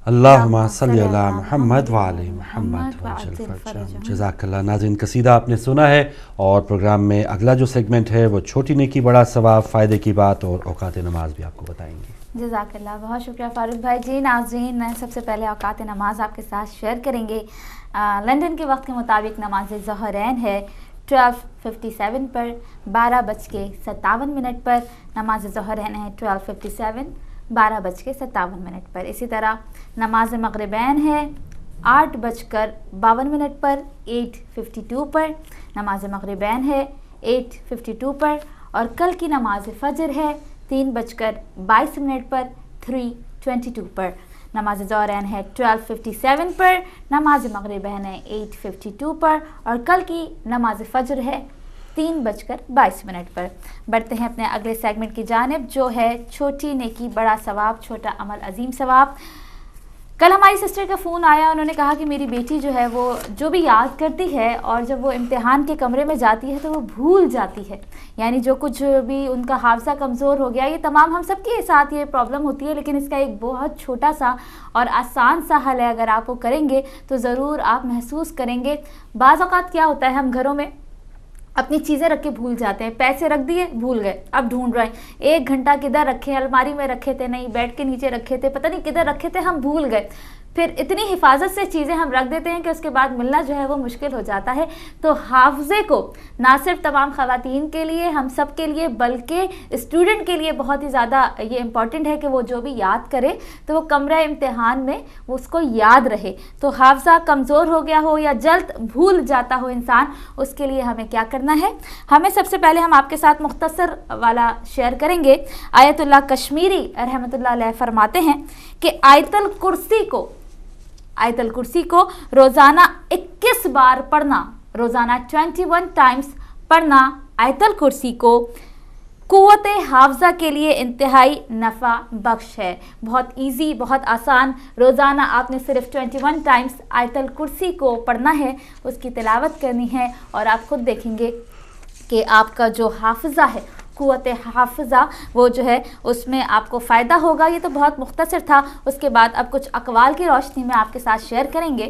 اللہم صلی علی محمد وعلی محمد وعجل فرجہم۔ جزاک اللہ۔ ناظرین، قصیدہ آپ نے سنا ہے، اور پروگرام میں اگلا جو سیگمنٹ ہے وہ چھوٹی نیکی بڑا ثواب، فائدے کی بات اور اوقات نماز بھی آپ کو بتائیں گے۔ جزاک اللہ، بہت شکریہ فاروق بھائی جی۔ ناظرین، سب سے پہلے اوقات نماز آپ کے ساتھ شیئر کریں گے۔ لندن کے وقت کے مطابق نماز ظہرین ہے 12:57 پر، 12:57 پر نماز ظہرین ہے 12:57، 12:57 پر۔ اسی طرح نماز مغربین ہے 8:52 پر، 8:52 پر نماز مغربین ہے 8:52 پر، اور کل کی نماز فجر ہے 3:22 پر، 3:22 پر۔ نماز ظہرین ہے 12:57 پر، نماز مغربین ہے 8:52 پر، اور کل کی نماز فجر ہے 3:22 پر۔ بڑھتے ہیں اپنے اگلے سیگمنٹ کی جانب، جو ہے چھوٹی نیکی بڑا ثواب، چھوٹا عمل عظیم ثواب۔ کل ہماری سسٹر کا فون آیا، انہوں نے کہا کہ میری بیٹی جو ہے وہ جو بھی یاد کرتی ہے، اور جب وہ امتحان کے کمرے میں جاتی ہے تو وہ بھول جاتی ہے، یعنی جو کچھ بھی ان کا حافظہ کمزور ہو گیا۔ یہ تمام ہم سب کے ساتھ یہ پرابلم ہوتی ہے، لیکن اس کا ایک بہت چھوٹا سا اور آسان سا حل ہے، اگر آپ وہ کریں گے تو ضرور آپ محسوس کریں گے۔ بعض اوقات کیا ہوتا ہے، ہم گھروں میں اپنی چیزیں رکھ کے بھول جاتے ہیں، پیسے رکھ دیے بھول گئے، اب ڈھونڈ رہے ہیں، 1 گھنٹہ کدھر رکھے، الماری میں رکھے تھے نہیں، بیڈ کے نیچے رکھے تھے، پتہ نہیں کدھر رکھے تھے، ہم بھول گئے۔ پھر اتنی حفاظت سے چیزیں ہم رکھ دیتے ہیں کہ اس کے بعد ملنا جو ہے وہ مشکل ہو جاتا ہے۔ تو حافظے کو نہ صرف تمام خواتین کے لیے، ہم سب کے لیے، بلکہ اسٹوڈنٹ کے لیے بہت ہی زیادہ یہ امپورٹنٹ ہے کہ وہ جو بھی یاد کرے تو وہ کمرہ امتحان میں اس کو یاد رہے۔ تو حافظہ کمزور ہو گیا ہو یا جلد بھول جاتا ہو انسان، اس کے لیے ہمیں کیا کرنا ہے؟ ہمیں سب سے پہلے ہم آپ کے ساتھ مختصر والا شیئر کریں گے۔ آیت اللہ کشمیری رحمۃ اللہ علیہ فرماتے ہیں کہ آیت الکرسی کو روزانہ 21 بار پڑھنا، روزانہ 21 ٹائمز پڑھنا آیت الکرسی کو قوت حافظہ کے لیے انتہائی نفع بخش ہے۔ بہت ایزی، بہت آسان، روزانہ آپ نے صرف 21 ٹائمز آیت الکرسی کو پڑھنا ہے، اس کی تلاوت کرنی ہے، اور آپ خود دیکھیں گے کہ آپ کا جو حافظہ ہے، قوت حافظہ، وہ جو ہے اس میں آپ کو فائدہ ہوگا۔ یہ تو بہت مختصر تھا، اس کے بعد اب کچھ اقوال کی روشنی میں آپ کے ساتھ شیئر کریں گے۔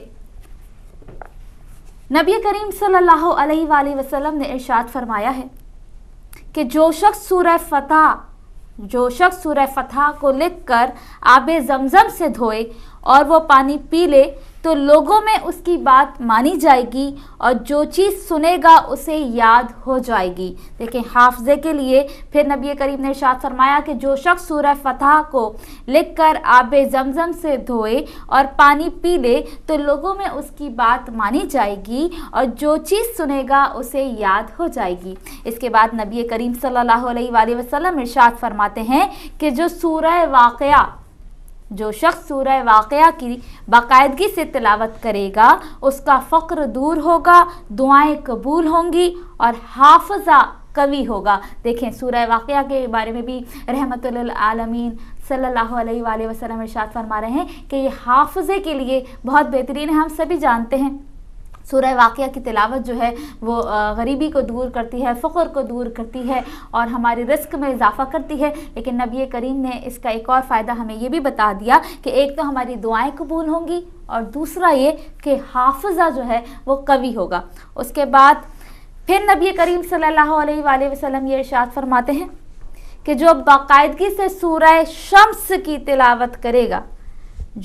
نبی کریم صلی اللہ علیہ وآلہ وسلم نے ارشاد فرمایا ہے کہ جو شخص سورہ فتح کو لکھ کر آب زمزم سے دھوئے اور وہ پانی پی لے تو لوگوں میں اس کی بات مانی جائے گی، اور جو چیز سنے گا اسے یاد ہو جائے گی۔ دیکھیں، حافظے کے لیے پھر نبی کریم نے ارشاد فرمایا کہ جو شخص سورہ فتح کو لکھ کر آب زمزم سے دھوئے اور پانی پی لے تو لوگوں میں اس کی بات مانی جائے گی، اور جو چیز سنے گا اسے یاد ہو جائے گی۔ اس کے بعد نبی کریم صلی اللہ علیہ وآلہ وسلم ارشاد فرماتے ہیں کہ جو شخص سورہ واقعہ کی باقاعدگی سے تلاوت کرے گا اس کا فقر دور ہوگا، دعائیں قبول ہوں گی، اور حافظہ قوی ہوگا۔ دیکھیں، سورہ واقعہ کے بارے میں بھی رحمت للعالمین صلی اللہ علیہ وآلہ وسلم ارشاد فرما رہے ہیں کہ یہ حافظے کے لیے بہت بہترین ہے۔ ہم سبھی جانتے ہیں سورہ واقعہ کی تلاوت جو ہے وہ غریبی کو دور کرتی ہے، فقر کو دور کرتی ہے، اور ہماری رزق میں اضافہ کرتی ہے۔ لیکن نبی کریم نے اس کا ایک اور فائدہ ہمیں یہ بھی بتا دیا کہ ایک تو ہماری دعائیں قبول ہوں گی، اور دوسرا یہ کہ حافظہ جو ہے وہ قوی ہوگا۔ اس کے بعد پھر نبی کریم صلی اللہ علیہ وآلہ وسلم یہ ارشاد فرماتے ہیں کہ جو باقاعدگی سے سورہ شمس کی تلاوت کرے گا،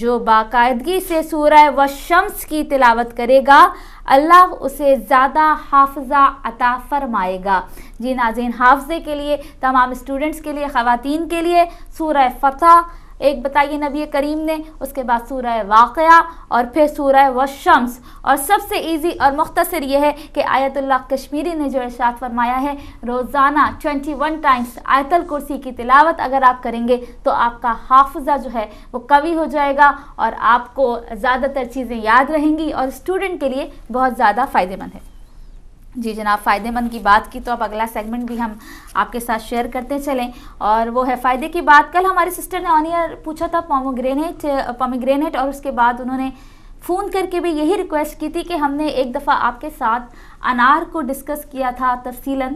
جو باقاعدگی سے سورہ والشمس کی تلاوت کرے گا، اللہ اسے زیادہ حافظہ عطا فرمائے گا۔ جی ناظرین، حافظے کے لیے، تمام اسٹوڈنٹس کے لیے، خواتین کے لیے سورہ فتح ایک بتائیے نبی کریم نے، اس کے بعد سورہ واقعہ، اور پھر سورہ والشمس، اور سب سے ایزی اور مختصر یہ ہے کہ آیت اللہ کشمیری نے جو ارشاد فرمایا ہے روزانہ 21 ٹائمز آیت الکرسی کی تلاوت اگر آپ کریں گے تو آپ کا حافظہ جو ہے وہ قوی ہو جائے گا، اور آپ کو زیادہ تر چیزیں یاد رہیں گی، اور اسٹوڈنٹ کے لیے بہت زیادہ فائدہ مند ہے۔ جی جناب، فائدے مند کی بات کی تو اب اگلا سیگمنٹ بھی ہم آپ کے ساتھ شیئر کرتے چلیں، اور وہ ہے فائدے کی بات۔ کل ہماری سسٹر نے آن ایئر پوچھا تھا پومیگرینیٹ، اور اس کے بعد انہوں نے فون کر کے بھی یہی ریکویسٹ کی تھی کہ ہم نے ایک دفعہ آپ کے ساتھ انار کو ڈسکس کیا تھا تفصیلاً،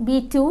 B2,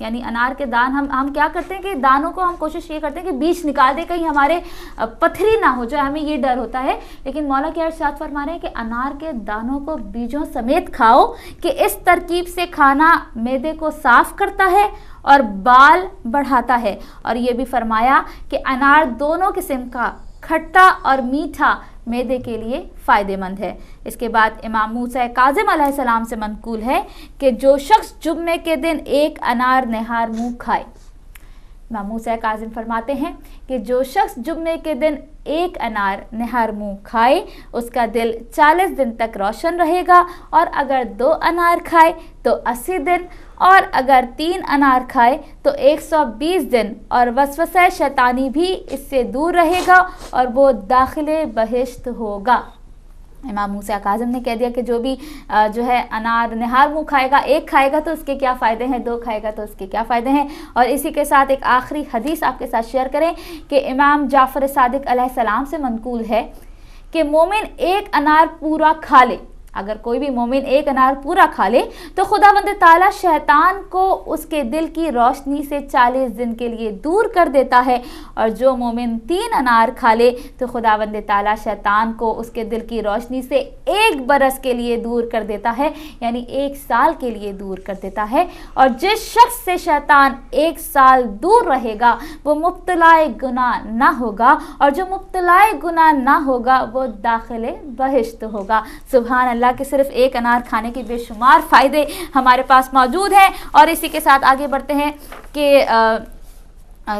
یعنی انار کے دان ہم کیا کرتے ہیں کہ دانوں کو ہم کوشش یہ کرتے ہیں کہ بیج نکال دیں کہیں ہمارے پتھری نہ ہو جائے، ہمیں یہ ڈر ہوتا ہے، لیکن مولا کیا ارشاد فرما رہے ہیں کہ انار کے دانوں کو بیجوں سمیت کھاؤ کہ اس ترکیب سے کھانا معدے کو صاف کرتا ہے اور بال بڑھاتا ہے۔ اور یہ بھی فرمایا کہ انار دونوں قسم کا کھٹا اور میٹھا معدے کے لیے فائدہ مند ہے۔ اس کے بعد امام موسیٰ کاظم علیہ السلام سے منقول ہے کہ جو شخص جمعے کے دن ایک انار نہار منہ کھائے، امام موسیٰ کاظم فرماتے ہیں کہ جو شخص جمعے کے دن ایک انار نہار منہ کھائے اس کا دل 40 دن تک روشن رہے گا، اور اگر 2 انار کھائے تو 80 دن، اور اگر 3 انار کھائے تو 120 دن، اور وسوسہ شیطانی بھی اس سے دور رہے گا اور وہ داخل بہشت ہوگا۔ امام موسیٰ کاظم نے کہہ دیا کہ جو بھی جو ہے انار نہار منہ کھائے گا، 1 کھائے گا تو اس کے کیا فائدے ہیں، 2 کھائے گا تو اس کے کیا فائدے ہیں۔ اور اسی کے ساتھ ایک آخری حدیث آپ کے ساتھ شیئر کریں کہ امام جعفر صادق علیہ السلام سے منقول ہے کہ مومن 1 انار پورا کھا لے، اگر کوئی بھی مومن 1 انار پورا کھا لے تو خداوند تعالیٰ شیطان کو اس کے دل کی روشنی سے 40 دن کے لیے دور کر دیتا ہے، اور جو مومن 3 انار کھا لے تو خداوند تعالیٰ شیطان کو اس کے دل کی روشنی سے 1 برس کے لیے دور کر دیتا ہے، یعنی 1 سال کے لیے دور کر دیتا ہے۔ اور جس شخص سے شیطان 1 سال دور رہے گا وہ مبتلا گناہ نہ ہوگا، اور جو مبتلا گناہ نہ ہوگا وہ داخل بہشت ہوگا۔ سبحان اللہ کہ صرف 1 انار کھانے کے بے شمار فائدے ہمارے پاس موجود ہیں۔ اور اسی کے ساتھ آگے بڑھتے ہیں کہ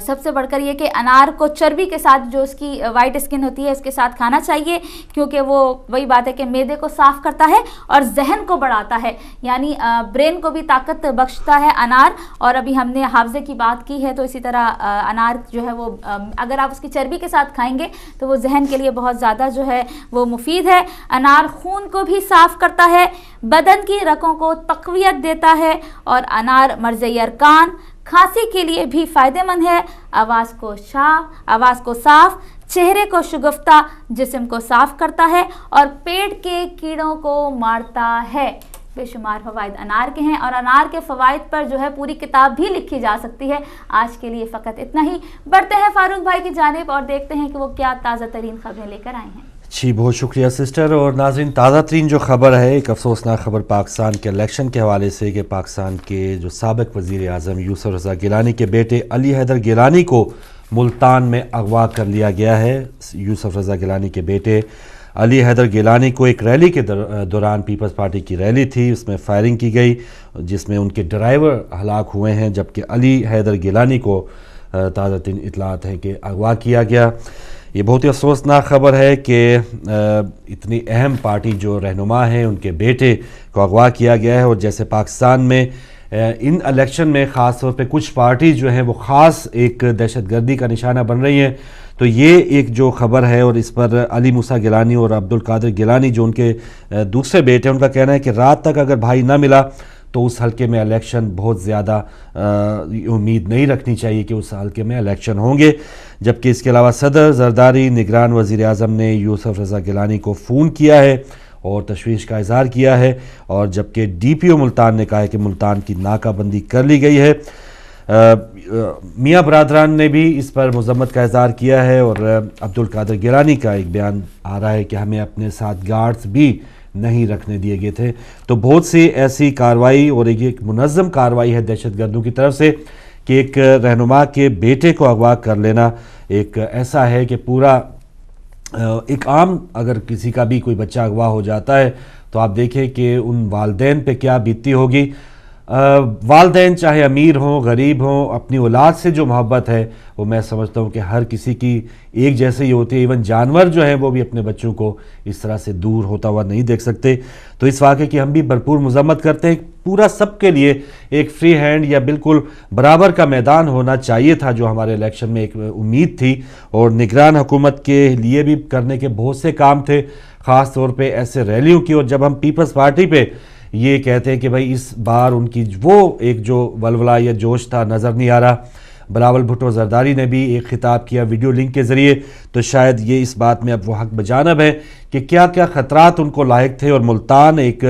سب سے بڑھ کر یہ کہ انار کو چربی کے ساتھ، جو اس کی وائٹ اسکن ہوتی ہے، اس کے ساتھ کھانا چاہیے، کیونکہ وہ وہی بات ہے کہ معدے کو صاف کرتا ہے اور ذہن کو بڑھاتا ہے، یعنی برین کو بھی طاقت بخشتا ہے انار۔ اور ابھی ہم نے حافظے کی بات کی ہے، تو اسی طرح انار جو ہے وہ اگر آپ اس کی چربی کے ساتھ کھائیں گے تو وہ ذہن کے لیے بہت زیادہ جو ہے وہ مفید ہے۔ انار خون کو بھی صاف کرتا ہے، بدن کی رگوں کو تقویت دیتا ہے، اور انار مرض ارکان، کھانسی کے لیے بھی فائدہ مند ہے، آواز کو صاف، چہرے کو شگفتہ، جسم کو صاف کرتا ہے، اور پیٹ کے کیڑوں کو مارتا ہے۔ بے شمار فوائد انار کے ہیں، اور انار کے فوائد پر جو ہے پوری کتاب بھی لکھی جا سکتی ہے۔ آج کے لیے فقط اتنا ہی، بڑھتے ہیں فاروق بھائی کی جانب اور دیکھتے ہیں کہ وہ کیا تازہ ترین خبریں لے کر آئے ہیں۔ جی بہت شکریہ سسٹر۔ اور ناظرین، تازہ ترین جو خبر ہے، ایک افسوسناک خبر پاکستان کے الیکشن کے حوالے سے، کہ پاکستان کے جو سابق وزیر اعظم یوسف رضا گیلانی کے بیٹے علی حیدر گیلانی کو ملتان میں اغوا کر لیا گیا ہے۔ یوسف رضا گیلانی کے بیٹے علی حیدر گیلانی کو ایک ریلی کے دوران، پیپلز پارٹی کی ریلی تھی، اس میں فائرنگ کی گئی جس میں ان کے ڈرائیور ہلاک ہوئے ہیں، جبکہ علی حیدر گیلانی کو تازہ ترین اطلاعات ہیں کہ اغوا کیا گیا۔ یہ بہت ہی افسوسناک خبر ہے کہ اتنی اہم پارٹی جو رہنما ہیں، ان کے بیٹے کو اغوا کیا گیا ہے۔ اور جیسے پاکستان میں ان الیکشن میں خاص طور پہ کچھ پارٹیز جو ہیں وہ خاص ایک دہشت گردی کا نشانہ بن رہی ہیں، تو یہ ایک جو خبر ہے، اور اس پر علی موسیٰ گیلانی اور عبدالقادر گیلانی جو ان کے دوسرے بیٹے ہیں، ان کا کہنا ہے کہ رات تک اگر بھائی نہ ملا تو اس حلقے میں الیکشن بہت زیادہ امید نہیں رکھنی چاہیے کہ اس حلقے میں الیکشن ہوں گے۔ جبکہ اس کے علاوہ صدر زرداری نگران وزیر اعظم نے یوسف رضا گیلانی کو فون کیا ہے اور تشویش کا اظہار کیا ہے، اور جبکہ ڈی پی او ملتان نے کہا ہے کہ ملتان کی ناکہ بندی کر لی گئی ہے۔ میاں برادران نے بھی اس پر مذمت کا اظہار کیا ہے، اور عبدالقادر گیلانی کا ایک بیان آ رہا ہے کہ ہمیں اپنے ساتھ گارڈز بھی نہیں رکھنے دیے گئے تھے۔ تو بہت سی ایسی کارروائی، اور ایک منظم کارروائی ہے دہشت گردوں کی طرف سے کہ ایک رہنما کے بیٹے کو اغوا کر لینا ایک ایسا ہے کہ پورا ایک عام، اگر کسی کا بھی کوئی بچہ اغوا ہو جاتا ہے تو آپ دیکھیں کہ ان والدین پہ کیا بیتتی ہوگی۔ والدین چاہے امیر ہوں غریب ہوں، اپنی اولاد سے جو محبت ہے وہ میں سمجھتا ہوں کہ ہر کسی کی ایک جیسے ہی ہوتی ہے۔ ایون جانور جو ہیں وہ بھی اپنے بچوں کو اس طرح سے دور ہوتا ہوا نہیں دیکھ سکتے۔ تو اس واقعے کی ہم بھی بھرپور مذمت کرتے ہیں۔ پورا سب کے لیے ایک فری ہینڈ یا بالکل برابر کا میدان ہونا چاہیے تھا، جو ہمارے الیکشن میں ایک امید تھی، اور نگران حکومت کے لیے بھی کرنے کے بہت سے کام تھے، خاص طور پہ ایسے ریلیوں کی۔ اور جب ہم پیپلز پارٹی پہ یہ کہتے ہیں کہ بھائی اس بار ان کی وہ ایک جو ولولہ یا جوش تھا نظر نہیں آ رہا، بلاول بھٹو زرداری نے بھی ایک خطاب کیا ویڈیو لنک کے ذریعے، تو شاید یہ اس بات میں اب وہ حق بجانب ہے کہ کہ کیا کیا خطرات ان کو لاحق تھے، اور ملتان ایک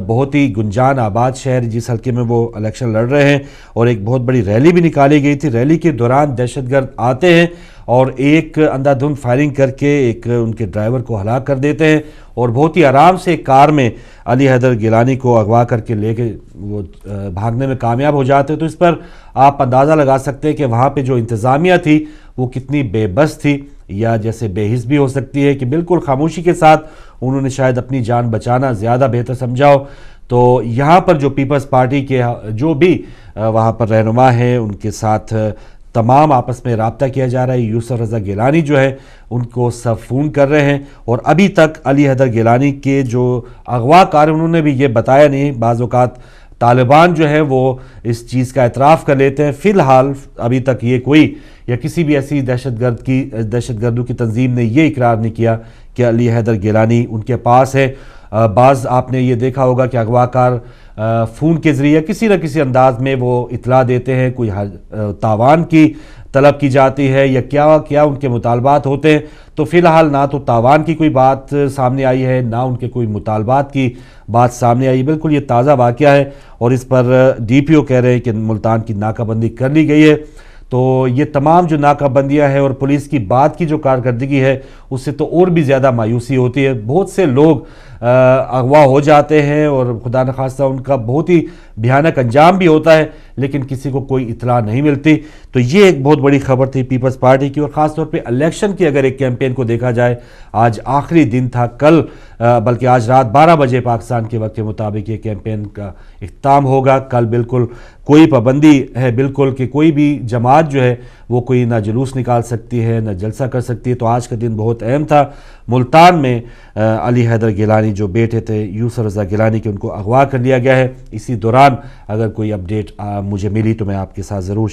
بہت ہی گنجان آباد شہر جس حلقے میں وہ الیکشن لڑ رہے ہیں، اور ایک بہت بڑی ریلی بھی نکالی گئی تھی۔ ریلی کے دوران دہشت گرد آتے ہیں اور ایک اندھا دھند فائرنگ کر کے ایک ان کے ڈرائیور کو ہلاک کر دیتے ہیں، اور بہت ہی آرام سے ایک کار میں علی حیدر گیلانی کو اغوا کر کے لے کے وہ بھاگنے میں کامیاب ہو جاتے ہیں۔ تو اس پر آپ اندازہ لگا سکتے ہیں کہ وہاں پہ جو انتظامیہ تھی وہ کتنی بے بس تھی، یا جیسے بے حس بھی ہو سکتی ہے، کہ بالکل خاموشی کے ساتھ انہوں نے شاید اپنی جان بچانا زیادہ بہتر سمجھا ہو۔ تو یہاں پر جو پیپلز پارٹی کے جو بھی وہاں پر رہنما ہیں ان کے ساتھ تمام آپس میں رابطہ کیا جا رہا ہے۔ یوسف رضا گیلانی جو ہے ان کو سب فون کر رہے ہیں، اور ابھی تک علی حیدر گیلانی کے جو اغوا کار انہوں نے بھی یہ بتایا نہیں۔ بعض اوقات طالبان جو ہے وہ اس چیز کا اعتراف کر لیتے ہیں، فی الحال ابھی تک یہ کوئی یا کسی بھی ایسی دہشت گردوں کی تنظیم نے یہ اقرار نہیں کیا کہ علی حیدر گیلانی ان کے پاس ہے۔ بعض آپ نے یہ دیکھا ہوگا کہ اغوا کار فون کے ذریعے کسی نہ کسی انداز میں وہ اطلاع دیتے ہیں، کوئی تاوان کی طلب کی جاتی ہے یا کیا ان کے مطالبات ہوتے ہیں۔ تو فی الحال نہ تو تاوان کی کوئی بات سامنے آئی ہے، نہ ان کے کوئی مطالبات کی بات سامنے آئی۔ بالکل یہ تازہ واقعہ ہے، اور اس پر ڈی پی او کہہ رہے ہیں کہ ملتان کی ناکہ بندی کر لی گئی ہے۔ تو یہ تمام جو ناکہ بندیاں ہیں اور پولیس کی بات کی جو کارکردگی ہے اس سے تو اور بھی زیادہ مایوسی ہوتی ہے۔ بہت سے لوگ اغوا ہو جاتے ہیں اور خدا نخواستہ ان کا بہت ہی بھیانک انجام بھی ہوتا ہے، لیکن کسی کو کوئی اطلاع نہیں ملتی۔ تو یہ ایک بہت بڑی خبر تھی پیپلز پارٹی کی، اور خاص طور پہ الیکشن کی اگر ایک کیمپین کو دیکھا جائے، آج آخری دن تھا، کل بلکہ آج رات 12 بجے پاکستان کے وقت کے مطابق یہ کیمپین کا اختتام ہوگا۔ کل بالکل کوئی پابندی ہے بالکل کہ کوئی بھی جماعت جو ہے وہ کوئی نہ جلوس نکال سکتی ہے نہ جلسہ کر سکتی ہے۔ تو آج کا دن بہت اہم تھا۔ ملتان میں علی حیدر گیلانی جو بیٹے تھے یوسف رضا گیلانی کے، ان کو اغوا کر لیا گیا ہے۔ اسی دوران اگر کوئی اپڈیٹ مجھے ملی تو میں آپ کے ساتھ ضرور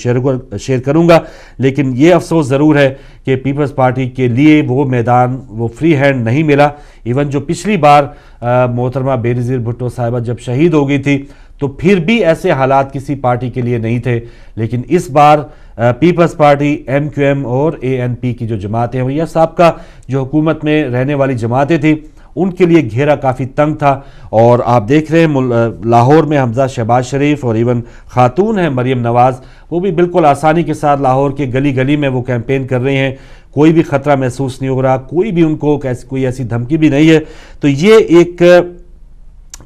شیئر کروں گا، لیکن یہ افسوس ضرور ہے کہ پیپلز پارٹی کے لیے وہ میدان وہ فری ہینڈ نہیں ملا۔ ایون جو پچھلی بار محترمہ بے نظیر بھٹو صاحبہ جب شہید ہو گئی تھی تو پھر بھی ایسے حالات کسی پارٹی کے لیے نہیں تھے، لیکن اس بار Peoples Party, M Q M اور اے این پی کی جو جماعتیں ہیں، یہ سابقہ جو حکومت میں رہنے والی جماعتیں تھیں، ان کے لیے گھیرا کافی تنگ تھا۔ اور آپ دیکھ رہے ہیں لاہور میں حمزہ شہباز شریف اور ایون خاتون ہیں مریم نواز، وہ بھی بالکل آسانی کے ساتھ لاہور کے گلی گلی میں وہ کیمپین کر رہی ہیں، کوئی بھی خطرہ محسوس نہیں ہو رہا، کوئی بھی ان کو کوئی ایسی دھمکی بھی نہیں ہے۔ تو یہ ایک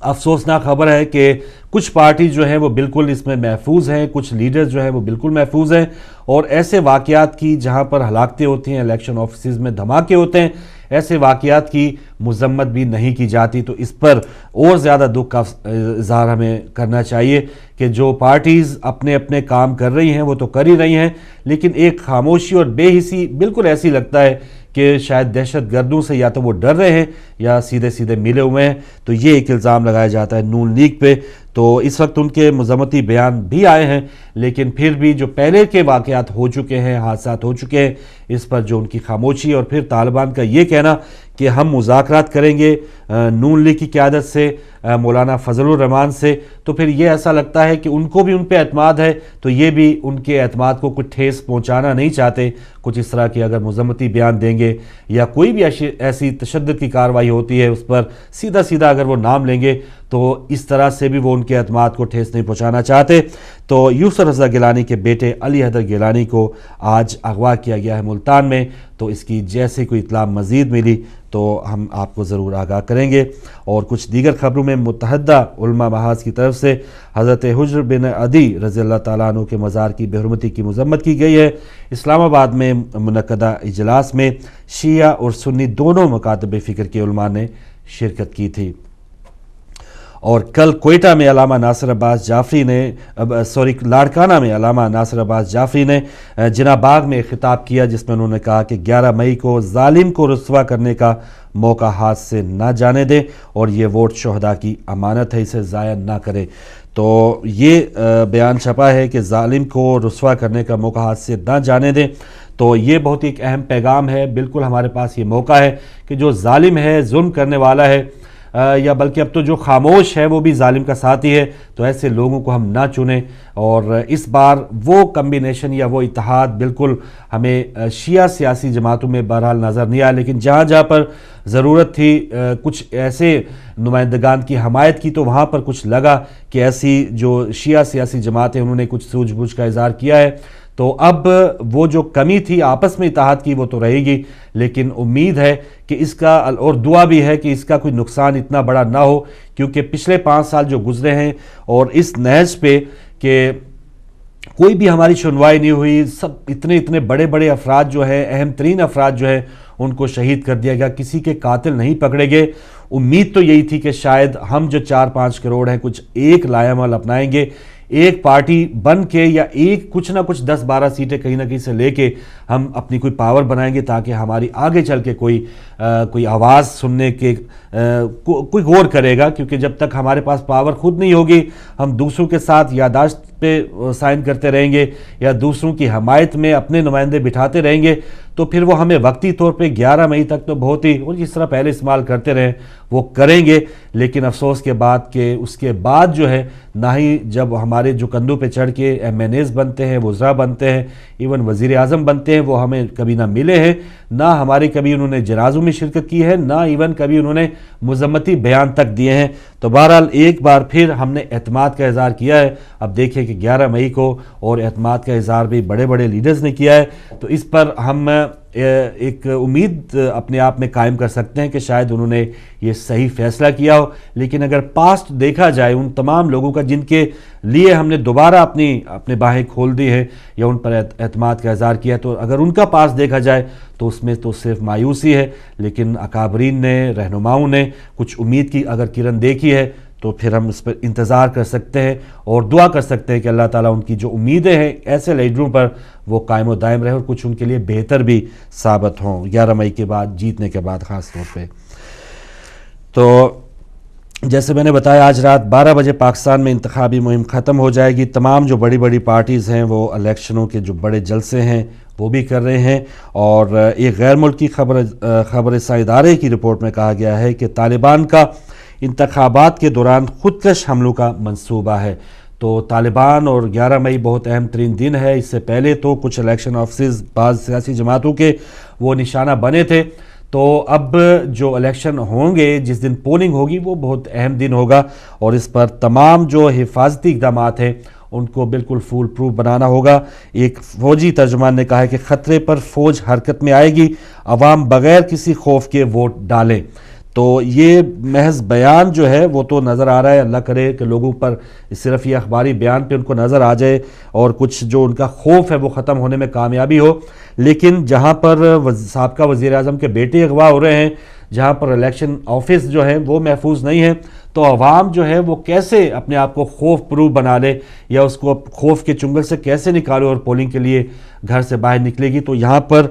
افسوسناک خبر ہے کہ کچھ پارٹی جو ہیں وہ بالکل اس میں محفوظ ہیں، کچھ لیڈرز جو ہیں وہ بالکل محفوظ ہیں، اور ایسے واقعات کی جہاں پر ہلاکتیں ہوتی ہیں، الیکشن آفیسز میں دھماکے ہوتے ہیں، ایسے واقعات کی مذمت بھی نہیں کی جاتی۔ تو اس پر اور زیادہ دکھ کا اظہار ہمیں کرنا چاہیے کہ جو پارٹیز اپنے اپنے کام کر رہی ہیں وہ تو کر ہی رہی ہیں، لیکن ایک خاموشی اور بے حسی بالکل ایسی لگتا ہے کہ شاید دہشت گردوں سے یا تو وہ ڈر رہے ہیں یا سیدھے سیدھے ملے ہوئے ہیں۔ تو یہ ایک الزام لگایا جاتا ہے نون لیگ پہ۔ تو اس وقت ان کے مذمتی بیان بھی آئے ہیں، لیکن پھر بھی جو پہلے کے واقعات ہو چکے ہیں، حادثات ہو چکے ہیں، اس پر جو ان کی خاموشی، اور پھر طالبان کا یہ کہنا کہ ہم مذاکرات کریں گے نون لیگ کی قیادت سے، مولانا فضل الرحمان سے، تو پھر یہ ایسا لگتا ہے کہ ان کو بھی ان پہ اعتماد ہے، تو یہ بھی ان کے اعتماد کو کچھ ٹھیس پہنچانا نہیں چاہتے۔ کچھ اس طرح کی اگر مذمتی بیان دیں گے یا کوئی بھی ایسی تشدد کی کارروائی ہوتی ہے اس پر سیدھا سیدھا اگر وہ نام لیں گے تو اس طرح سے بھی وہ ان کے اعتماد کو ٹھیس نہیں پہنچانا چاہتے۔ تو یوسف رضا گیلانی کے بیٹے علی حیدر گیلانی کو آج اغوا کیا گیا ہے ملتان میں۔ تو اس کی جیسے کوئی اطلاع مزید ملی تو ہم آپ کو ضرور آگاہ کریں گے۔ اور کچھ دیگر خبروں میں متحدہ علماء محاذ کی طرف سے حضرت حجر بن عدی رضی اللہ تعالیٰ عنہ کے مزار کی بے حرمتی کی مذمت کی گئی ہے۔ اسلام آباد میں منعقدہ اجلاس میں شیعہ اور سنی دونوں مکاتب فکر کے علماء نے شرکت کی تھی۔ اور کل کوئٹہ میں علامہ ناصر عباس جعفری نے لاڑکانہ میں علامہ ناصر عباس جعفری نے جناح باغ میں خطاب کیا، جس میں انہوں نے کہا کہ 11 مئی کو ظالم کو رسوا کرنے کا موقع ہاتھ سے نہ جانے دیں، اور یہ ووٹ شہداء کی امانت ہے، اسے ضائع نہ کریں۔ تو یہ بیان چھپا ہے کہ ظالم کو رسوا کرنے کا موقع ہاتھ سے نہ جانے دیں۔ تو یہ بہت ایک اہم پیغام ہے۔ بالکل ہمارے پاس یہ موقع ہے کہ جو ظالم ہے، ظلم کرنے والا ہے، یا بلکہ اب تو جو خاموش ہے وہ بھی ظالم کا ساتھی ہے، تو ایسے لوگوں کو ہم نہ چنیں۔ اور اس بار وہ کمبینیشن یا وہ اتحاد بالکل ہمیں شیعہ سیاسی جماعتوں میں بہرحال نظر نہیں آیا، لیکن جہاں جہاں پر ضرورت تھی کچھ ایسے نمائندگان کی حمایت کی، تو وہاں پر کچھ لگا کہ ایسی جو شیعہ سیاسی جماعتیں انہوں نے کچھ سوجھ بوجھ کا اظہار کیا ہے۔ تو اب وہ جو کمی تھی آپس میں اتحاد کی وہ تو رہے گی، لیکن امید ہے کہ اس کا، اور دعا بھی ہے کہ اس کا کوئی نقصان اتنا بڑا نہ ہو، کیونکہ پچھلے 5 سال جو گزرے ہیں اور اس نہج پہ کہ کوئی بھی ہماری سنوائی نہیں ہوئی، سب اتنے بڑے بڑے افراد جو ہیں، اہم ترین افراد جو ہیں ان کو شہید کر دیا گیا، کسی کے قاتل نہیں پکڑے گئے۔ امید تو یہی تھی کہ شاید ہم جو 4-5 کروڑ ہیں کچھ ایک لائے عمل اپنائیں گے، ایک پارٹی بن کے، یا ایک کچھ نہ کچھ 10-12 سیٹیں کہیں نہ کہیں سے لے کے ہم اپنی کوئی پاور بنائیں گے، تاکہ ہماری آگے چل کے کوئی آواز سننے کے کوئی غور کرے گا۔ کیونکہ جب تک ہمارے پاس پاور خود نہیں ہوگی، ہم دوسروں کے ساتھ یادداشت پہ سائن کرتے رہیں گے یا دوسروں کی حمایت میں اپنے نمائندے بٹھاتے رہیں گے، تو پھر وہ ہمیں وقتی طور پہ 11 مئی تک تو بہت ہی، اور جس طرح پہلے استعمال کرتے رہیں وہ کریں گے، لیکن افسوس کے بعد کہ اس کے بعد جو ہے نہ ہی جب ہمارے جو کندھوں پہ چڑھ کے ایم این ایز بنتے ہیں، وزراء بنتے ہیں، ایون وزیر اعظم بنتے ہیں، وہ ہمیں کبھی نہ ملے ہیں، نہ ہمارے کبھی انہوں نے جنازوں میں شرکت کی ہے، نہ ایون کبھی انہوں نے مذمتی بیان تک دیے ہیں۔ تو بہرحال ایک بار پھر ہم نے اعتماد کا اظہار کیا ہے، اب دیکھیں کہ 11 مئی کو، اور اعتماد کا اظہار بھی بڑے بڑے لیڈرز نے کیا ہے، تو اس پر ہم ایک امید اپنے آپ میں قائم کر سکتے ہیں کہ شاید انہوں نے یہ صحیح فیصلہ کیا ہو۔ لیکن اگر پاسٹ دیکھا جائے ان تمام لوگوں کا جن کے لیے ہم نے دوبارہ اپنے باہیں کھول دی ہیں یا ان پر اعتماد کا اظہار کیا، تو اگر ان کا پاس دیکھا جائے تو اس میں تو صرف مایوسی ہے، لیکن اکابرین نے، رہنماؤں نے کچھ امید کی اگر کرن دیکھی ہے تو پھر ہم اس پر انتظار کر سکتے ہیں اور دعا کر سکتے ہیں کہ اللہ تعالیٰ ان کی جو امیدیں ہیں ایسے لیڈروں پر وہ قائم و دائم رہے، اور کچھ ان کے لیے بہتر بھی ثابت ہوں 11 مئی کے بعد، جیتنے کے بعد خاص طور پہ۔ تو جیسے میں نے بتایا آج رات 12 بجے پاکستان میں انتخابی مہم ختم ہو جائے گی۔ تمام جو بڑی بڑی پارٹیز ہیں وہ الیکشنوں کے جو بڑے جلسے ہیں وہ بھی کر رہے ہیں، اور ایک غیر ملکی خبر رساں ادارے کی رپورٹ میں کہا گیا ہے کہ طالبان کا انتخابات کے دوران خودکش حملوں کا منصوبہ ہے۔ تو طالبان اور 11 مئی بہت اہم ترین دن ہے، اس سے پہلے تو کچھ الیکشن آفیسز بعض سیاسی جماعتوں کے وہ نشانہ بنے تھے، تو اب جو الیکشن ہوں گے، جس دن پولنگ ہوگی، وہ بہت اہم دن ہوگا، اور اس پر تمام جو حفاظتی اقدامات ہیں ان کو بالکل فول پروف بنانا ہوگا۔ ایک فوجی ترجمان نے کہا ہے کہ خطرے پر فوج حرکت میں آئے گی، عوام بغیر کسی خوف کے ووٹ ڈالیں۔ تو یہ محض بیان جو ہے وہ تو نظر آ رہا ہے، اللہ کرے کہ لوگوں پر صرف یہ اخباری بیان پہ ان کو نظر آ جائے اور کچھ جو ان کا خوف ہے وہ ختم ہونے میں کامیابی ہو، لیکن جہاں پر سابقہ وزیر اعظم کے بیٹے اغوا ہو رہے ہیں، جہاں پر الیکشن آفس جو ہے وہ محفوظ نہیں ہے، تو عوام جو ہے وہ کیسے اپنے آپ کو خوف پروف بنا لے، یا اس کو خوف کے چنگل سے کیسے نکالے اور پولنگ کے لیے گھر سے باہر نکلے گی۔ تو یہاں پر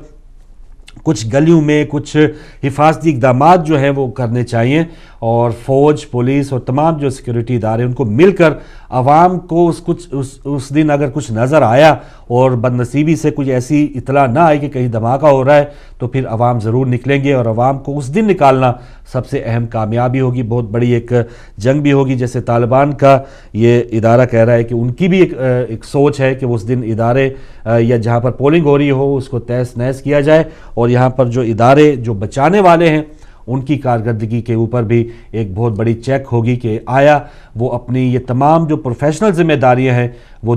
کچھ گلیوں میں کچھ حفاظتی اقدامات جو ہیں وہ کرنے چاہیے، اور فوج، پولیس اور تمام جو سیکیورٹی ادارے ان کو مل کر عوام کو اس دن اگر کچھ نظر آیا اور بد نصیبی سے کچھ ایسی اطلاع نہ آئی کہ کہیں دھماکہ ہو رہا ہے، تو پھر عوام ضرور نکلیں گے، اور عوام کو اس دن نکالنا سب سے اہم کامیابی ہوگی، بہت بڑی ایک جنگ بھی ہوگی۔ جیسے طالبان کا یہ ادارہ کہہ رہا ہے کہ ان کی بھی ایک سوچ ہے کہ اس دن ادارے یا جہاں پر پولنگ ہو رہی ہو اس کو تہس نہس کیا جائے، اور یہاں پر جو ادارے جو بچانے والے ہیں ان کی کارکردگی کے اوپر بھی ایک بہت بڑی چیک ہوگی کہ آیا وہ اپنی یہ تمام جو پروفیشنل ذمہ داریاں ہیں وہ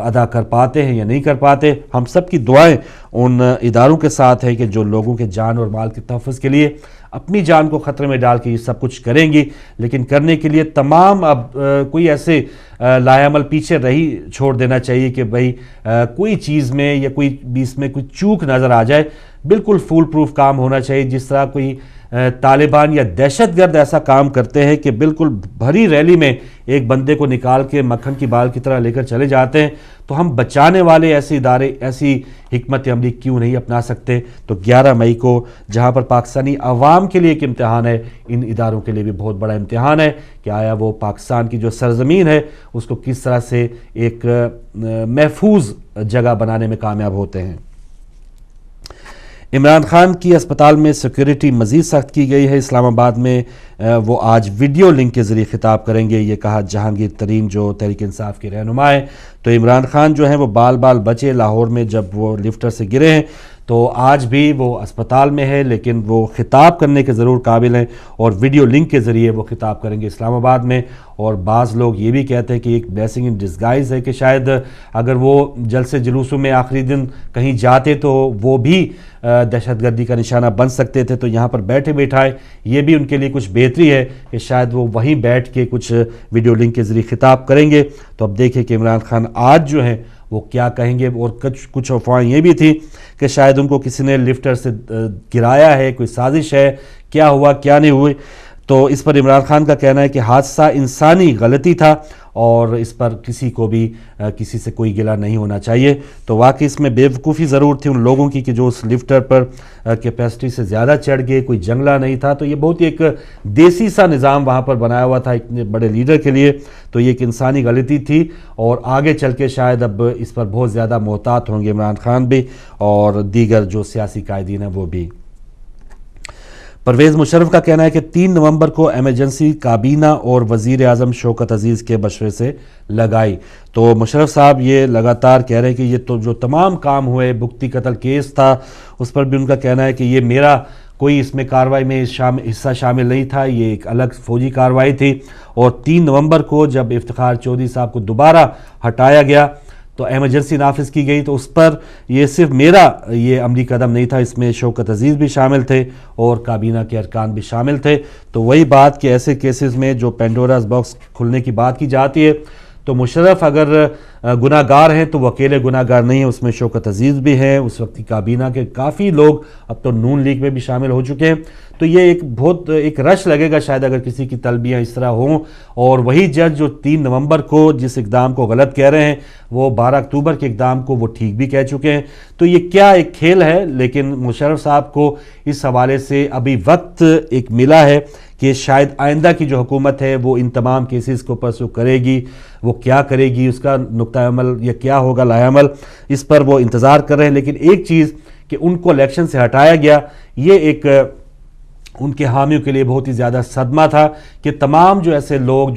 ادا کر پاتے ہیں یا نہیں کر پاتے۔ ہم سب کی دعائیں ان اداروں کے ساتھ ہیں کہ جو لوگوں کے جان اور مال کے تحفظ کے لیے اپنی جان کو خطرے میں ڈال کے یہ سب کچھ کریں گی، لیکن کرنے کے لیے تمام اب کوئی ایسے لائے عمل پیچھے چھوڑ دینا چاہیے کہ بھئی کوئی چیز میں یا کوئی بیس میں کوئی چوک نظر آ جائے، بالکل فول پروف کام ہونا چاہیے۔ جس طرح کوئی طالبان یا دہشت گرد ایسا کام کرتے ہیں کہ بالکل بھری ریلی میں ایک بندے کو نکال کے مکھن کی بال کی طرح لے کر چلے جاتے ہیں، تو ہم بچانے والے ایسے ادارے ایسی حکمت عملی کیوں نہیں اپنا سکتے؟ تو 11 مئی کو جہاں پر پاکستانی عوام کے لیے ایک امتحان ہے، ان اداروں کے لیے بھی بہت بڑا امتحان ہے کہ آیا وہ پاکستان کی جو سرزمین ہے اس کو کس طرح سے ایک محفوظ جگہ بنانے میں کامیاب ہوتے ہیں۔ عمران خان کی اسپتال میں سیکیورٹی مزید سخت کی گئی ہے. اسلام آباد میں وہ آج ویڈیو لنک کے ذریعے خطاب کریں گے. یہ کہا جہانگیر ترین جو تحریک انصاف کے رہنما ہیں. تو عمران خان جو ہیں وہ بال بچے لاہور میں جب وہ لفٹر سے گرے ہیں تو آج بھی وہ اسپتال میں ہے, لیکن وہ خطاب کرنے کے ضرور قابل ہیں اور ویڈیو لنک کے ذریعے وہ خطاب کریں گے اسلام آباد میں. اور بعض لوگ یہ بھی کہتے ہیں کہ ایک بلیسنگ ان ڈسگائز ہے کہ شاید اگر وہ جلسے جلوسوں میں آخری دن کہیں جاتے تو وہ بھی دہشت گردی کا نشانہ بن سکتے تھے. تو یہاں پر بیٹھے بیٹھائے یہ بھی ان کے لیے کچھ بہتری ہے کہ شاید وہ وہیں بیٹھ کے کچھ ویڈیو لنک کے ذریعے خطاب کریں گے. تو اب دیکھیں کہ عمران خان آج جو ہیں وہ کیا کہیں گے. اور کچھ افواہیں یہ بھی تھی کہ شاید ان کو کسی نے لفٹر سے گرایا ہے, کوئی سازش ہے, کیا ہوا کیا نہیں ہوئے. تو اس پر عمران خان کا کہنا ہے کہ حادثہ انسانی غلطی تھا اور اس پر کسی کو بھی کسی سے کوئی گلہ نہیں ہونا چاہیے. تو واقعی اس میں بے وقوفی ضرور تھی ان لوگوں کی کہ جو اس لفٹر پر کیپیسٹی سے زیادہ چڑھ گئے, کوئی جنگلہ نہیں تھا. تو یہ بہت ہی ایک دیسی سا نظام وہاں پر بنایا ہوا تھا اتنے بڑے لیڈر کے لیے. تو یہ ایک انسانی غلطی تھی اور آگے چل کے شاید اب اس پر بہت زیادہ محتاط ہوں گے عمران خان بھی اور دیگر جو سیاسی قائدین ہیں وہ بھی. پرویز مشرف کا کہنا ہے کہ 3 نومبر کو ایمرجنسی کابینہ اور وزیر اعظم شوکت عزیز کے مشورے سے لگائی. تو مشرف صاحب یہ لگاتار کہہ رہے ہیں کہ یہ تو جو تمام کام ہوئے, بگٹی قتل کیس تھا اس پر بھی ان کا کہنا ہے کہ یہ میرا کوئی اس میں کارروائی میں حصہ شامل نہیں تھا, یہ ایک الگ فوجی کارروائی تھی. اور 3 نومبر کو جب افتخار چودھری صاحب کو دوبارہ ہٹایا گیا تو ایمرجنسی نافذ کی گئی تو اس پر یہ صرف میرا یہ عملی قدم نہیں تھا, اس میں شوکت عزیز بھی شامل تھے اور کابینہ کے ارکان بھی شامل تھے. تو وہی بات کہ ایسے کیسز میں جو پینڈوراز باکس کھلنے کی بات کی جاتی ہے تو مشرف اگر گناہ گار ہیں تو وہ اکیلے گناہ گار نہیں ہیں, اس میں شوکت عزیز بھی ہیں, اس وقت کی کابینہ کے کافی لوگ اب تو نون لیگ میں بھی شامل ہو چکے ہیں. تو یہ ایک رش لگے گا شاید اگر کسی کی طلبیاں اس طرح ہوں. اور وہی جج جو 3 نومبر کو جس اقدام کو غلط کہہ رہے ہیں وہ 12 اکتوبر کے اقدام کو وہ ٹھیک بھی کہہ چکے ہیں. تو یہ کیا ایک کھیل ہے, لیکن مشرف صاحب کو اس حوالے سے ابھی وقت ایک ملا ہے کہ شاید آئندہ کی جو حکومت ہے وہ ان تمام کیسز کو پرسو کرے گی, وہ کیا کرے گی, اس کا نقطہ عمل یا کیا ہوگا لائحہ عمل, اس پر وہ انتظار کر رہے ہیں. لیکن ایک چیز کہ ان کو الیکشن سے ہٹایا گیا یہ ایک ان کے حامیوں کے لیے بہت ہی زیادہ صدمہ تھا کہ تمام جو ایسے لوگ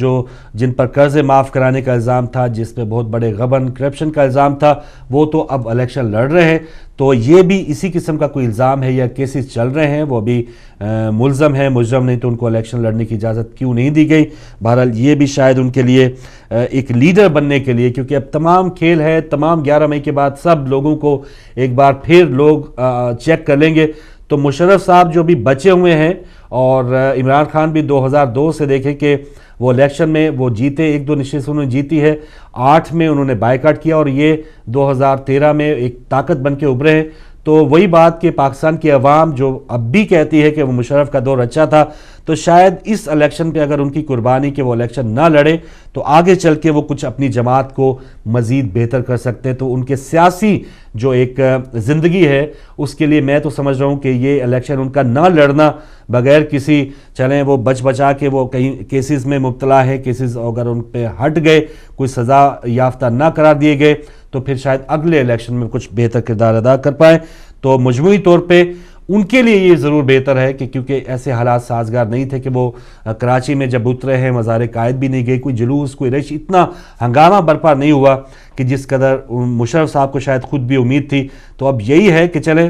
جن پر قرض معاف کرانے کا الزام تھا, جس پہ بہت بڑے غبن کرپشن کا الزام تھا, وہ تو اب الیکشن لڑ رہے ہیں. تو یہ بھی اسی قسم کا کوئی الزام ہے یا کیسز چل رہے ہیں, وہ بھی ملزم ہیں, مجرم نہیں تو ان کو الیکشن لڑنے کی اجازت کیوں نہیں دی گئی. بہرحال یہ بھی شاید ان کے لیے ایک لیڈر بننے کے لیے, کیونکہ اب تمام کھیل ہے, تمام 11 مئی کے بعد سب لوگوں کو ایک بار پھر لوگ چیک کر لیں گے. تو مشرف صاحب جو بھی بچے ہوئے ہیں اور عمران خان بھی 2002 سے دیکھیں کہ وہ الیکشن میں وہ جیتے, 1-2 نشستیں انہوں نے جیتی ہے, 8 میں انہوں نے بائیکاٹ کیا اور یہ 2013 میں ایک طاقت بن کے ابھرے ہیں. تو وہی بات کہ پاکستان کی عوام جو اب بھی کہتی ہے کہ وہ مشرف کا دور اچھا تھا, تو شاید اس الیکشن پہ اگر ان کی قربانی کہ وہ الیکشن نہ لڑے تو آگے چل کے وہ کچھ اپنی جماعت کو مزید بہتر کر سکتے ہیں. تو ان کے سیاسی جو ایک زندگی ہے اس کے لیے میں تو سمجھ رہا ہوں کہ یہ الیکشن ان کا نہ لڑنا بغیر کسی چلیں وہ بچا کے وہ کہیں کیسز میں مبتلا ہے, کیسز اگر ان پہ ہٹ گئے, کوئی سزا یافتہ نہ قرار دیے گئے تو پھر شاید اگلے الیکشن میں کچھ بہتر کردار ادا کر پائیں. تو مجموعی طور پہ ان کے لیے یہ ضرور بہتر ہے کہ کیونکہ ایسے حالات سازگار نہیں تھے کہ وہ کراچی میں جب اترے ہیں مزار قائد بھی نہیں گئے, کوئی جلوس کوئی رش, اتنا ہنگامہ برپا نہیں ہوا کہ جس قدر مشرف صاحب کو شاید خود بھی امید تھی. تو اب یہی ہے کہ چلیں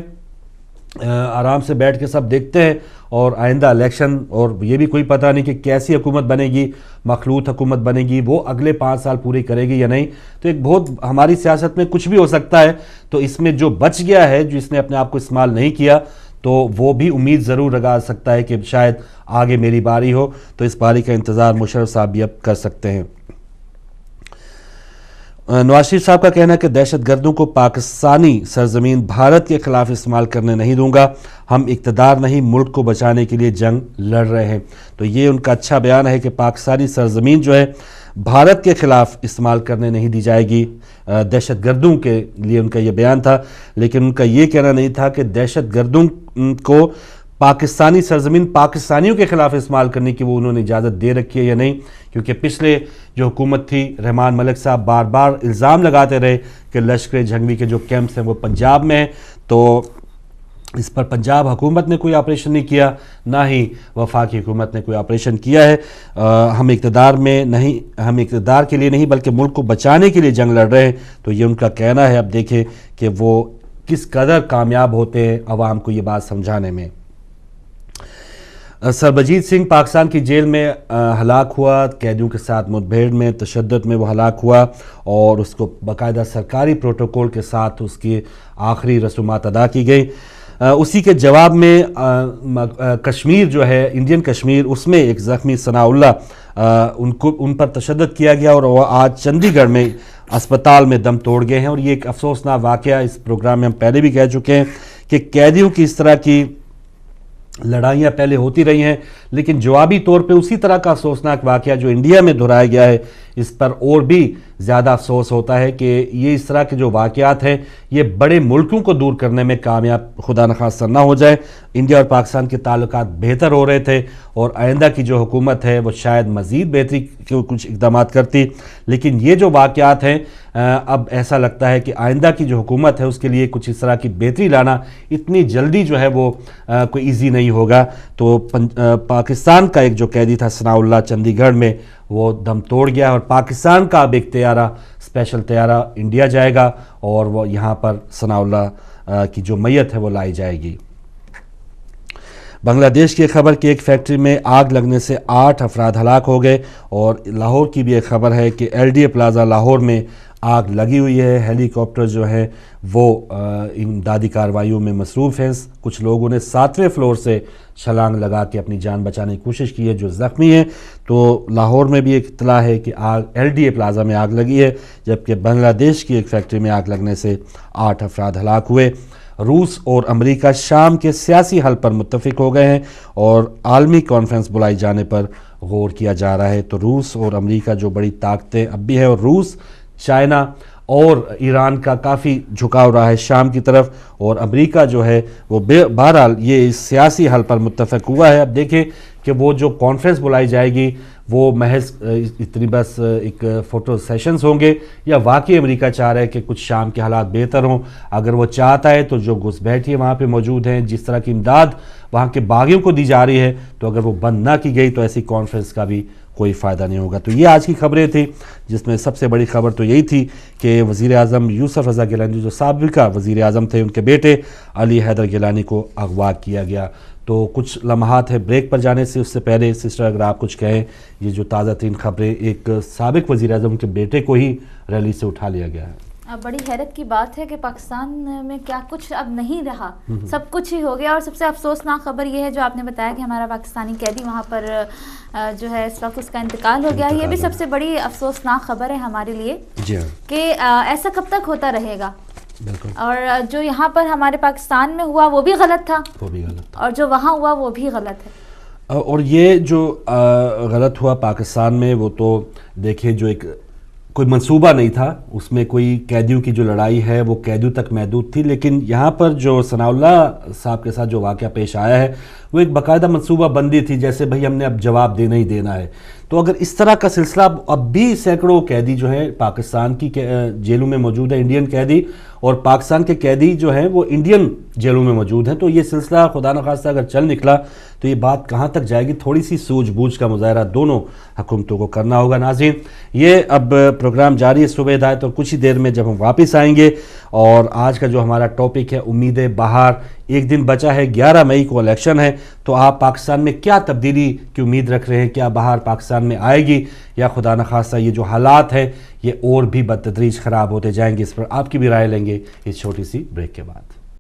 آرام سے بیٹھ کے سب دیکھتے ہیں اور آئندہ الیکشن, اور یہ بھی کوئی پتہ نہیں کہ کیسی حکومت بنے گی, مخلوط حکومت بنے گی, وہ اگلے 5 سال پورے کرے گی یا نہیں. تو ایک بہت ہماری سیاست میں کچھ بھی ہو سکتا ہے. تو اس میں جو بچ گیا ہے, جس نے اپنے آپ کو استعمال نہیں کیا, تو وہ بھی امید ضرور لگا سکتا ہے کہ شاید آگے میری باری ہو. تو اس باری کا انتظار مشرف صاحب بھی اب کر سکتے ہیں. نواز شریف صاحب کا کہنا ہے کہ دہشت گردوں کو پاکستانی سرزمین بھارت کے خلاف استعمال کرنے نہیں دوں گا, ہم اقتدار نہیں ملک کو بچانے کے لیے جنگ لڑ رہے ہیں. تو یہ ان کا اچھا بیان ہے کہ پاکستانی سرزمین جو ہے بھارت کے خلاف استعمال کرنے نہیں دی جائے گی. دہشت گردوں کے لیے ان کا یہ بیان تھا, لیکن ان کا یہ کہنا نہیں تھا کہ دہشت گردوں کو پاکستانی سرزمین پاکستانیوں کے خلاف استعمال کرنے کی وہ انہوں نے اجازت دے رکھی ہے یا نہیں. کیونکہ پچھلے جو حکومت تھی رحمان ملک صاحب بار بار الزام لگاتے رہے کہ لشکر جھنگوی کے جو کیمپس ہیں وہ پنجاب میں ہیں. تو اس پر پنجاب حکومت نے کوئی آپریشن نہیں کیا، نہ ہی وفاقی حکومت نے کوئی آپریشن کیا ہے۔ ہم اقتدار کے لیے نہیں بلکہ ملک کو بچانے کے لیے جنگ لڑ رہے ہیں، تو یہ ان کا کہنا ہے۔ اب دیکھیں کہ وہ کس قدر کامیاب ہوتے ہیں عوام کو یہ بات سمجھانے میں۔ سربجیت سنگھ پاکستان کی جیل میں ہلاک ہوا، قیدیوں کے ساتھ مدبھیڑ میں تشدد میں وہ ہلاک ہوا، اور اس کو باقاعدہ سرکاری پروٹوکول کے ساتھ اس کی آخری رسومات ادا کی گئی۔ اسی کے جواب میں کشمیر جو ہے، انڈین کشمیر، اس میں ایک زخمی ثناء اللہ ان پر تشدد کیا گیا، اور وہ آج چندی گڑھ میں اسپتال میں دم توڑ گئے ہیں۔ اور یہ ایک افسوسناک واقعہ، اس پروگرام میں ہم پہلے بھی کہہ چکے ہیں کہ قیدیوں کی اس طرح کی لڑائیاں پہلے ہوتی رہی ہیں، لیکن جوابی طور پہ اسی طرح کا افسوسناک واقعہ جو انڈیا میں دہرایا گیا ہے، اس پر اور بھی زیادہ افسوس ہوتا ہے کہ یہ اس طرح کے جو واقعات ہیں یہ بڑے ملکوں کو دور کرنے میں کامیاب خدا نخواستہ نہ ہو جائے۔ انڈیا اور پاکستان کے تعلقات بہتر ہو رہے تھے، اور آئندہ کی جو حکومت ہے وہ شاید مزید بہتری کے کچھ اقدامات کرتی، لیکن یہ جو واقعات ہیں اب ایسا لگتا ہے کہ آئندہ کی جو حکومت ہے اس کے لیے کچھ اس طرح کی بہتری لانا اتنی جلدی جو ہے وہ کوئی ایزی نہیں ہوگا۔ تو پاکستان کا ایک جو قیدی تھا ثناء اللہ، چندی گڑھ میں وہ دم توڑ گیا، اور پاکستان کا اب ایک طیارہ، اسپیشل طیارہ انڈیا جائے گا، اور وہ یہاں پر ثناء اللہ کی جو میت ہے وہ لائی جائے گی۔ بنگلہ دیش کی ایک خبر کہ ایک فیکٹری میں آگ لگنے سے 8 افراد ہلاک ہو گئے، اور لاہور کی بھی ایک خبر ہے کہ LDA پلازا لاہور میں آگ لگی ہوئی ہے۔ ہیلی کاپٹر جو ہے وہ امدادی کارروائیوں میں مصروف ہیں۔ کچھ لوگوں نے 7ویں فلور سے چھلانگ لگا کے اپنی جان بچانے کی کوشش کی ہے جو زخمی ہیں۔ تو لاہور میں بھی ایک اطلاع ہے کہ LDA پلازا میں آگ لگی ہے، جبکہ بنگلہ دیش کی ایک فیکٹری میں آگ لگنے سے 8 افراد ہلاک ہوئے۔ روس اور امریکہ شام کے سیاسی حل پر متفق ہو گئے ہیں، اور عالمی کانفرنس بلائی جانے پر غور کیا جا رہا ہے۔ تو روس اور امریکہ جو بڑی طاقتیں اب بھی ہیں، اور روس، چائنا اور ایران کا کافی جھکاؤ رہا ہے شام کی طرف، اور امریکہ جو ہے وہ بہرحال یہ اس سیاسی حل پر متفق ہوا ہے۔ اب دیکھیں کہ وہ جو کانفرنس بلائی جائے گی وہ محض اتنی بس ایک فوٹو سیشنز ہوں گے، یا واقعی امریکہ چاہ رہا ہے کہ کچھ شام کے حالات بہتر ہوں؟ اگر وہ چاہتا ہے تو جو گھس بیٹھی وہاں پہ موجود ہیں، جس طرح کی امداد وہاں کے باغیوں کو دی جا رہی ہے، تو اگر وہ بند نہ کی گئی تو ایسی کانفرنس کا بھی کوئی فائدہ نہیں ہوگا۔ تو یہ آج کی خبریں تھیں، جس میں سب سے بڑی خبر تو یہی تھی کہ وزیر اعظم یوسف رضا گیلانی جو سابقہ وزیر اعظم تھے، ان کے بیٹے علی حیدر گیلانی کو اغوا کیا گیا۔ تو کچھ لمحات ہے بریک پر جانے سے اس سے پہلے سسٹر اگر آپ کچھ کہیں، یہ جو تازہ ترین خبریں، ایک سابق وزیر اعظم کے بیٹے کو ہی ریلی سے اٹھا لیا گیا ہے۔ بڑی حیرت کی بات ہے کہ پاکستان میں کیا کچھ اب نہیں رہا، سب کچھ ہی ہو گیا۔ اور سب سے افسوسناک خبر یہ ہے جو آپ نے بتایا کہ ہمارا پاکستانی قیدی وہاں پر جو ہے اس وقت اس کا انتقال ہو گیا۔ یہ بھی سب سے بڑی افسوسناک خبر ہے ہمارے لیے کہ ایسا کب تک ہوتا رہے گا۔ بالکل، اور جو یہاں پر ہمارے پاکستان میں ہوا وہ بھی غلط تھا، اور جو وہاں ہوا وہ بھی غلط ہے۔ اور یہ جو غلط ہوا پاکستان میں، وہ تو دیکھیں جو ایک کوئی منصوبہ نہیں تھا، اس میں کوئی قیدیوں کی جو لڑائی ہے وہ قیدیوں تک محدود تھی، لیکن یہاں پر جو ثناء اللہ صاحب کے ساتھ جو واقعہ پیش آیا ہے وہ ایک باقاعدہ منصوبہ بندی تھی، جیسے بھئی ہم نے اب جواب دینا ہی دینا ہے۔ تو اگر اس طرح کا سلسلہ اب بھی سینکڑوں قیدی جو ہیں پاکستان کی جیلوں میں موجود ہیں، انڈین قیدی، اور پاکستان کے قیدی جو ہیں وہ انڈین جیلوں میں موجود ہیں، تو یہ سلسلہ خدا نخواستہ اگر چل نکلا تو یہ بات کہاں تک جائے گی؟ تھوڑی سی سوجھ بوجھ کا مظاہرہ دونوں حکومتوں کو کرنا ہوگا۔ ناظرین، یہ اب پروگرام جاری ہے صبح ہدایت، اور کچھ ہی دیر میں جب ہم واپس آئیں گے، اور آج کا جو ہمارا ٹاپک ہے امید بہار، ایک دن بچا ہے، 11 مئی کو الیکشن ہے، تو آپ پاکستان میں کیا تبدیلی کی امید رکھ رہے ہیں؟ کیا بہار پاکستان میں آئے گی، یا خدا نخواستہ یہ جو حالات ہیں یہ اور بھی بدتدریج خراب ہوتے جائیں گے؟ اس پر آپ کی بھی رائے لیں گے اس چھوٹی سی بریک کے بعد۔